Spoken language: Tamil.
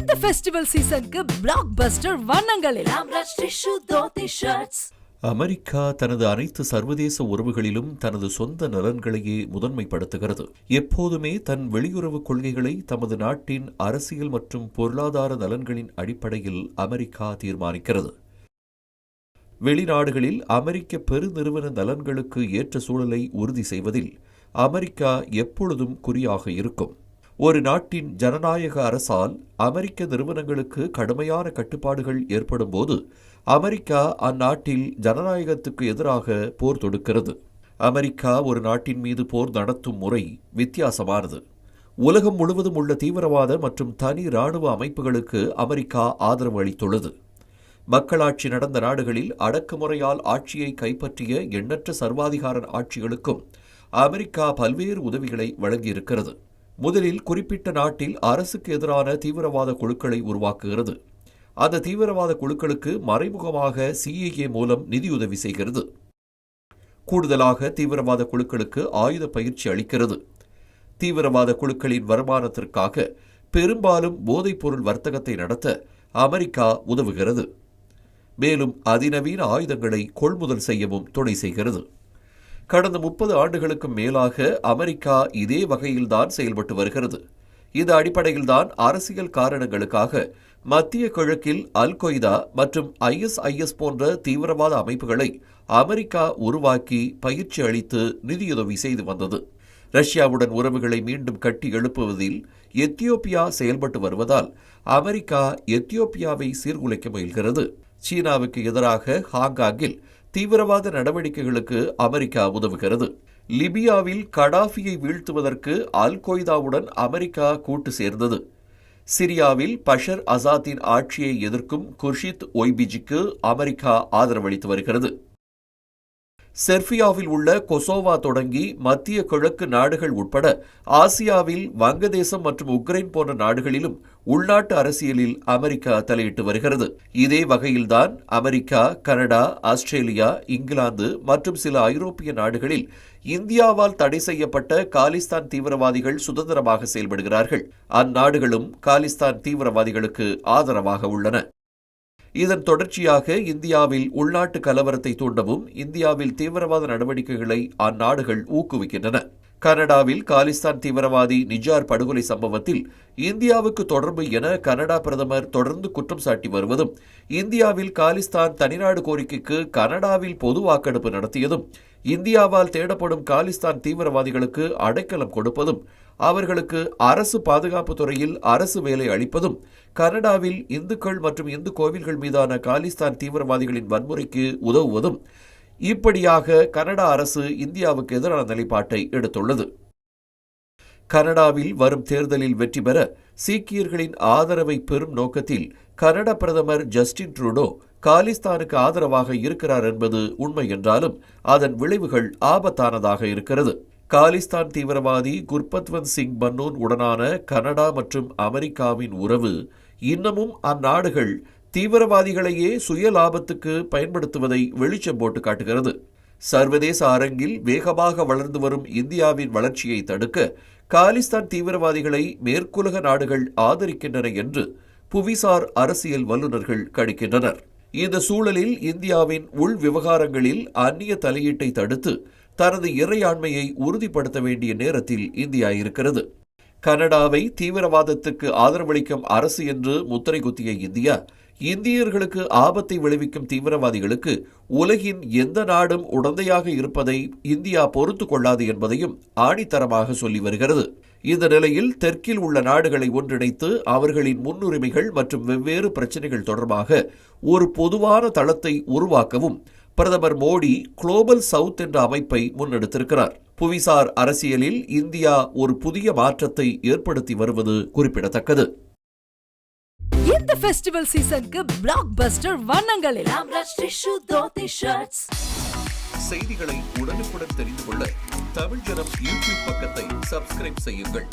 இந்த ஃபெஸ்டிவல் சீசனுக்கு பிளாக் பஸ்டர் வண்ணங்களில் அமெரிக்கா தனது அனைத்து சர்வதேச உறவுகளிலும் தனது சொந்த நலன்களையே முதன்மைப்படுத்துகிறது. எப்போதுமே தன் வெளியுறவு கொள்கைகளை தமது நாட்டின் அரசியல் மற்றும் பொருளாதார நலன்களின் அடிப்படையில் அமெரிக்கா தீர்மானிக்கிறது. வெளிநாடுகளில் அமெரிக்க பெருநிறுவன நலன்களுக்கு ஏற்ற சூழலை உறுதி செய்வதில் அமெரிக்கா எப்பொழுதும் குறியாக இருக்கும். ஒரு நாட்டின் ஜனநாயக அரசால் அமெரிக்க நிறுவனங்களுக்கு கடுமையான கட்டுப்பாடுகள் ஏற்படும் போது அமெரிக்கா அந்நாட்டில் ஜனநாயகத்துக்கு எதிராக போர் தொடுக்கிறது. அமெரிக்கா ஒரு நாட்டின் மீது போர் நடத்தும் முறை வித்தியாசமானது. உலகம் முழுவதும் உள்ள தீவிரவாத மற்றும் தனி இராணுவ அமைப்புகளுக்கு அமெரிக்கா ஆதரவு அளித்துள்ளது. மக்களாட்சி நடந்த நாடுகளில் அடக்குமுறையால் ஆட்சியை கைப்பற்றிய எண்ணற்ற சர்வாதிகார ஆட்சிகளுக்கும் அமெரிக்கா பல்வேறு உதவிகளை வழங்கியிருக்கிறது. முதலில் குறிப்பிட்ட நாட்டில் அரசுக்கு எதிரான தீவிரவாத குழுக்களை உருவாக்குகிறது. அந்த தீவிரவாத குழுக்களுக்கு மறைமுகமாக CIA மூலம் நிதியுதவி செய்கிறது. கூடுதலாக தீவிரவாத குழுக்களுக்கு ஆயுத பயிற்சி அளிக்கிறது. தீவிரவாத குழுக்களின் வருமானத்திற்காக பெரும்பாலும் போதைப்பொருள் வர்த்தகத்தை நடத்த அமெரிக்கா உதவுகிறது. மேலும் அதிநவீன ஆயுதங்களை கொள்முதல் செய்யவும் துணை செய்கிறது. கடந்த 30 ஆண்டுகளுக்கும் மேலாக அமெரிக்கா இதே வகையில்தான் செயல்பட்டு வருகிறது. இந்த அடிப்படையில்தான் அரசியல் காரணங்களுக்காக மத்திய கிழக்கில் அல்-கொய்தா மற்றும் ISIS போன்ற தீவிரவாத அமைப்புகளை அமெரிக்கா உருவாக்கி பயிற்சி அளித்து நிதியுதவி செய்து வந்தது. ரஷ்யாவுடன் உறவுகளை மீண்டும் கட்டி எழுப்புவதில் எத்தியோப்பியா செயல்பட்டு வருவதால் அமெரிக்கா எத்தியோப்பியாவை சீர்குலைக்க முயல்கிறது. சீனாவுக்கு எதிராக ஹாங்காங்கில் தீவிரவாத நடவடிக்கைகளுக்கு அமெரிக்கா உதவுகிறது. லிபியாவில் கடாஃபியை வீழ்த்துவதற்கு அல்-கொய்தாவுடன் அமெரிக்கா கூட்டு சேர்ந்தது. சிரியாவில் பஷர் அசாத்தின் ஆட்சியை எதிர்க்கும் குர்ஷித் ஒய்பிஜிக்கு அமெரிக்கா ஆதரவளித்து வருகிறது. செர்பியாவில் உள்ள கொசோவா தொடங்கி மத்திய கிழக்கு நாடுகள் உட்பட ஆசியாவில் வங்கதேசம் மற்றும் உக்ரைன் போன்ற நாடுகளிலும் உள்நாட்டு அரசியலில் அமெரிக்கா தலையிட்டு வருகிறது. இதே வகையில்தான் அமெரிக்கா, கனடா, ஆஸ்திரேலியா, இங்கிலாந்து மற்றும் சில ஐரோப்பிய நாடுகளில் இந்தியாவால் தடை செய்யப்பட்ட காலிஸ்தான் தீவிரவாதிகள் சுதந்திரமாக செயல்படுகிறார்கள். அந்நாடுகளும் காலிஸ்தான் தீவிரவாதிகளுக்கு ஆதரவாக உள்ளன. இதன் தொடர்ச்சியாக இந்தியாவில் உள்நாட்டு கலவரத்தை தூண்டவும் இந்தியாவில் தீவிரவாத நடவடிக்கைகளை அந்நாடுகள் ஊக்குவிக்கின்றன. கனடாவில் காலிஸ்தான் தீவிரவாதி நிஜார் படுகொலை சம்பவத்தில் இந்தியாவுக்கு தொடர்பு என கனடா பிரதமர் தொடர்ந்து குற்றம் சாட்டி வருவதும், இந்தியாவில் காலிஸ்தான் தனிநாடு கோரிக்கைக்கு கனடாவில் பொது வாக்கெடுப்பு நடத்தியதும், இந்தியாவால் தேடப்படும் காலிஸ்தான் தீவிரவாதிகளுக்கு அடைக்கலம் கொடுப்பதும், அவர்களுக்கு அரசு பாதுகாப்பு துறையில் அரசு வேலை அளிப்பதும், கனடாவில் இந்துக்கள் மற்றும் இந்து கோவில்கள் மீதான காலிஸ்தான் தீவிரவாதிகளின் வன்முறைக்கு உதவுவதும், இப்படியாக கனடா அரசு இந்தியாவுக்கு எதிரான நிலைப்பாட்டை எடுத்துள்ளது. கனடாவில் வரும் தேர்தலில் வெற்றி பெற சீக்கியர்களின் ஆதரவை பெறும் நோக்கத்தில் கனடா பிரதமர் ஜஸ்டின் ட்ரூடோ காலிஸ்தானுக்கு ஆதரவாக இருக்கிறார் என்பது உண்மை என்றாலும் அதன் விளைவுகள் ஆபத்தானதாக இருக்கிறது. காலிஸ்தான் தீவிரவாதி குர்பத்வந்த் சிங் பன்னூன் உடனான கனடா மற்றும் அமெரிக்காவின் உறவு இன்னமும் அந்நாடுகள் தீவிரவாதிகளையே சுய லாபத்துக்கு பயன்படுத்துவதை வெளிச்சம் போட்டு காட்டுகிறது. சர்வதேச அரங்கில் வேகமாக வளர்ந்து வரும் இந்தியாவின் வளர்ச்சியை தடுக்க காலிஸ்தான் தீவிரவாதிகளை மேற்குலக நாடுகள் ஆதரிக்கின்றன என்று புவிசார் அரசியல் வல்லுநர்கள் கணிக்கின்றனர். இந்த சூழலில் இந்தியாவின் உள் விவகாரங்களில் அந்நிய தலையீட்டை தடுத்து தனது இறையாண்மையை உறுதிப்படுத்த வேண்டிய நேரத்தில் இந்தியா இருக்கிறது. கனடாவை தீவிரவாதத்துக்கு ஆதரவளிக்கும் அரசு என்று முத்திரை குத்திய இந்தியா, இந்தியர்களுக்கு ஆபத்தை விளைவிக்கும் தீவிரவாதிகளுக்கு உலகின் எந்த நாடும் உடந்தையாக இருப்பதை இந்தியா பொறுத்து கொள்ளாது என்பதையும் ஆணித்தரமாக சொல்லி வருகிறது. இந்த நிலையில் தெற்கில் உள்ள நாடுகளை ஒன்றிணைத்து அவர்களின் முன்னுரிமைகள் மற்றும் வெவ்வேறு பிரச்சினைகள் தொடர்பாக ஒரு பொதுவான தளத்தை உருவாக்கவும் பிரதமர் மோடி குளோபல் சவுத் என்ற அமைப்பை முன்னெடுத்திருக்கிறார். புவிசார் அரசியலில் இந்தியா ஒரு புதிய மாற்றத்தை ஏற்படுத்தி வருவது குறிப்பிடத்தக்கது. இந்த ஃபெஸ்டிவல் சீசனுக்கு பிளாக் பஸ்டர் வண்ணங்களில் செய்திகளை உடனுக்குடன் தெரிந்து கொள்ள தமிழ் ஜனம் யூடியூப் பக்கத்தை சப்ஸ்கிரைப் செய்யுங்கள்.